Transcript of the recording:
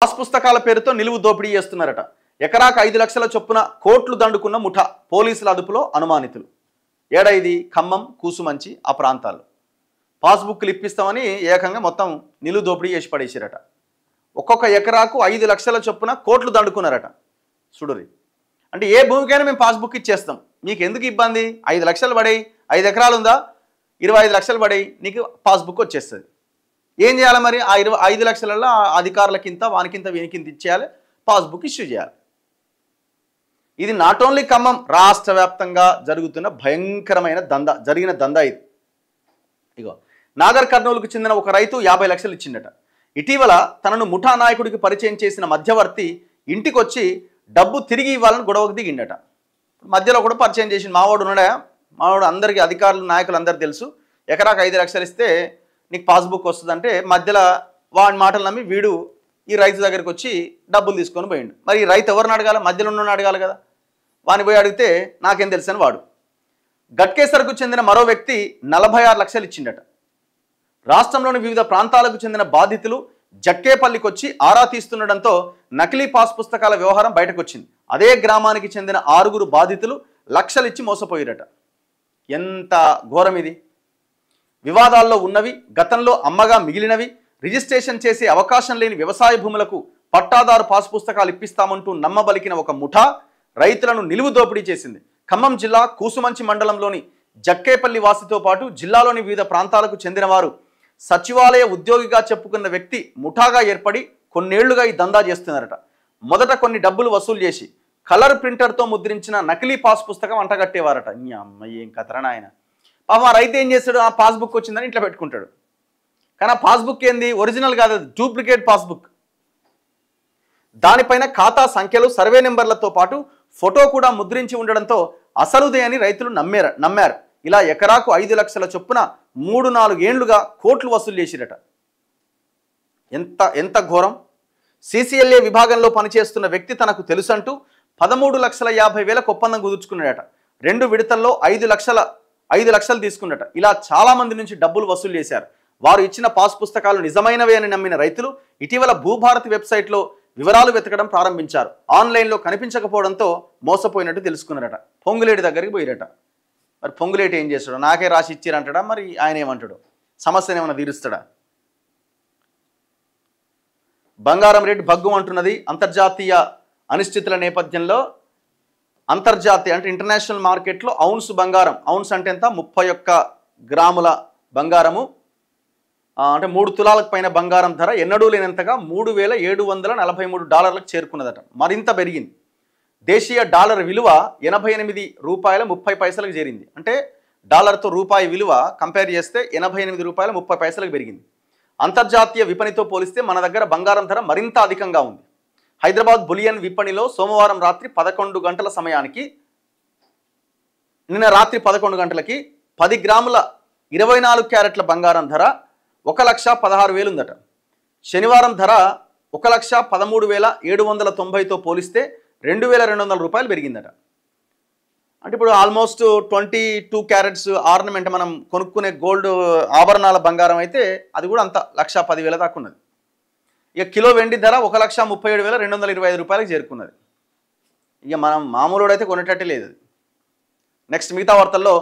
Pass పుస్తకాల పేరుతో నిలువు దోపిడీ చేస్తున్నారట. ఎకరాకు 5 లక్షల చొప్పున కోట్లు దండుకున్న ముఠా పోలీసుల అదుపులో అనుమానితులు. ఏడైది ఖమ్మం, కూసుమంచి ఆ ప్రాంతాల్లో పాస్బుక్లు ఇప్పిస్తామని ఏకంగా మొత్తం నిలువు దోపిడీ చేసి పడేసారట. ఒక్కొక్క ఎకరాకు 5 లక్షల చొప్పున కోట్లు దండుకున్నారట. చూడురి, అంటే ఏ భూమికైనా మేము పాస్బుక్ ఇచ్చేస్తాం, మీకు ఎందుకు ఇబ్బంది? 5 లక్షలు పడేయి, 5 ఎకరాలు ఉందా, 25 లక్షలు పడేయి, నీకు పాస్బుక్ వచ్చేస్తుంది. ఏం చేయాలి మరి? ఆ 5 లక్షలలో అధికారులకింత, వానికింత, వీనికింత ఇచ్చేయాలి, పాస్బుక్ ఇష్యూ చేయాలి. ఇది నాట్ ఓన్లీ ఖమ్మం, రాష్ట్ర వ్యాప్తంగా జరుగుతున్న భయంకరమైన జరిగిన దందా ఇది. ఇగో నాగర్ కర్నూలుకు చెందిన ఒక రైతు 50 లక్షలు ఇచ్చిండట. ఇటీవల తనను ముఠా నాయకుడికి పరిచయం చేసిన మధ్యవర్తి ఇంటికి వచ్చి డబ్బు తిరిగి ఇవ్వాలని గొడవకు దిగిండట. మధ్యలో కూడా పరిచయం చేసింది. మావాడు ఉన్నాడా, మావాడు అందరికీ అధికారులు, నాయకులు అందరు తెలుసు, ఎకరాకు 5 లక్షలు ఇస్తే నీకు పాస్బుక్ వస్తుందంటే మధ్యలో వాడి మాటలు నమ్మి వీడు ఈ రైతు దగ్గరికి వచ్చి డబ్బులు తీసుకొని పోయిండు. మరి ఈ రైతు ఎవరిని అడగాలి? మధ్యలో ఉన్న అడగాలి కదా. వాని పోయి అడిగితే నాకేం తెలుసు అని వాడు. గట్కేసర్కు చెందిన మరో వ్యక్తి 46 లక్షలు ఇచ్చిండట. రాష్ట్రంలోని వివిధ ప్రాంతాలకు చెందిన బాధితులు జక్కేపల్లికి వచ్చి ఆరా తీస్తుండటంతో నకిలీ పాస్ పుస్తకాల వ్యవహారం బయటకు వచ్చింది. అదే గ్రామానికి చెందిన 6 బాధితులు లక్షలు ఇచ్చి మోసపోయారట. ఎంత ఘోరం ఇది! వివాదాల్లో ఉన్నవి, గతంలో అమ్మగా మిగిలినవి, రిజిస్ట్రేషన్ చేసే అవకాశం లేని వ్యవసాయ భూములకు పట్టాదారు పాస్ పుస్తకాలు ఇప్పిస్తామంటూ నమ్మబలికిన ఒక ముఠా రైతులను నిలువు దోపిడీ చేసింది. ఖమ్మం జిల్లా కూసుమంచి మండలంలోని జక్కేపల్లి వాసితో పాటు జిల్లాలోని వివిధ ప్రాంతాలకు చెందిన వారు సచివాలయ ఉద్యోగిగా చెప్పుకున్న వ్యక్తి ముఠాగా ఏర్పడి కొన్నేళ్లుగా ఈ దందా చేస్తున్నారట. మొదట కొన్ని డబ్బులు వసూలు చేసి కలర్ ప్రింటర్తో ముద్రించిన నకిలీ పాస్ పుస్తకం అంటగట్టేవారట. ఈ అమ్మాయి ఏం కథరనా ఆయన. ఆ రైతు ఏం చేస్తాడు? ఆ పాస్బుక్ వచ్చిందని ఇట్లా పెట్టుకుంటాడు. కానీ ఆ పాస్బుక్ ఏంది? ఒరిజినల్ కాదు, డూప్లికేట్ పాస్బుక్. దానిపైన ఖాతా సంఖ్యలు, సర్వే నెంబర్లతో పాటు ఫోటో కూడా ముద్రించి ఉండడంతో అసలుదే అని రైతులు నమ్మారు. ఇలా ఎకరాకు 5 లక్షల చొప్పున 3-4 ఏళ్లుగా కోట్లు వసూలు చేసిరట. ఎంత ఘోరం! CCLA విభాగంలో పనిచేస్తున్న వ్యక్తి తనకు తెలుసంటూ 13,50,000 ఒప్పందం కుదుర్చుకున్నాడట. 2 విడతల్లో 5 లక్షలు తీసుకున్నట. ఇలా చాలా మంది నుంచి డబ్బులు వసూలు చేశారు. వారు ఇచ్చిన పాస్ పుస్తకాలు నిజమైనవే అని నమ్మిన రైతులు ఇటీవల భూభారతి వెబ్సైట్లో వివరాలు వెతకడం ప్రారంభించారు. ఆన్లైన్లో కనిపించకపోవడంతో మోసపోయినట్టు తెలుసుకున్నారట. పొంగులేటి దగ్గరికి పోయిరట. మరి పొంగులేటి ఏం చేస్తాడు? నాకే రాసి ఇచ్చిరంటాడా? మరి ఆయన ఏమంటాడు? సమస్యను ఏమైనా తీరుస్తాడా? బంగారం రేటు భగ్గు అంటున్నది. అంతర్జాతీయ అనిశ్చితుల నేపథ్యంలో అంతర్జాతీయ అంటే ఇంటర్నేషనల్ మార్కెట్లో ఔన్స్ బంగారం, ఔన్స్ అంటే ఎంత? 31 గ్రాముల బంగారము, అంటే 3 తులాలకు పైన బంగారం ధర ఎన్నడూ లేనంతగా $3,743 చేరుకున్నదట. మరింత పెరిగింది. దేశీయ డాలర్ విలువ $88.30 చేరింది. అంటే డాలర్తో రూపాయి విలువ కంపేర్ చేస్తే $88.30 పెరిగింది. అంతర్జాతీయ విపణితో పోలిస్తే మన దగ్గర బంగారం ధర మరింత అధికంగా ఉంది. హైదరాబాద్ బులియన్ విపణిలో సోమవారం రాత్రి 11 గంటల సమయానికి, నిన్న రాత్రి 11 గంటలకి 10 గ్రాముల 24 క్యారెట్ల బంగారం ధర 1,16,000 ఉందట. శనివారం ధర 1,13,790తో పోలిస్తే $2,200 పెరిగిందట. అంటే ఇప్పుడు ఆల్మోస్ట్ 22 క్యారెట్స్ ఆర్నమెంట్ మనం కొనుక్కునే గోల్డ్ ఆభరణాల బంగారం అయితే అది కూడా అంత 1,10,000 దాకా ఉన్నది. ఇక కిలో వెండి ధర 1,37,225 చేరుకున్నది. ఇక మనం మామూలు అయితే కొనేటట్టే లేదు. నెక్స్ట్ మిగతా వార్తల్లో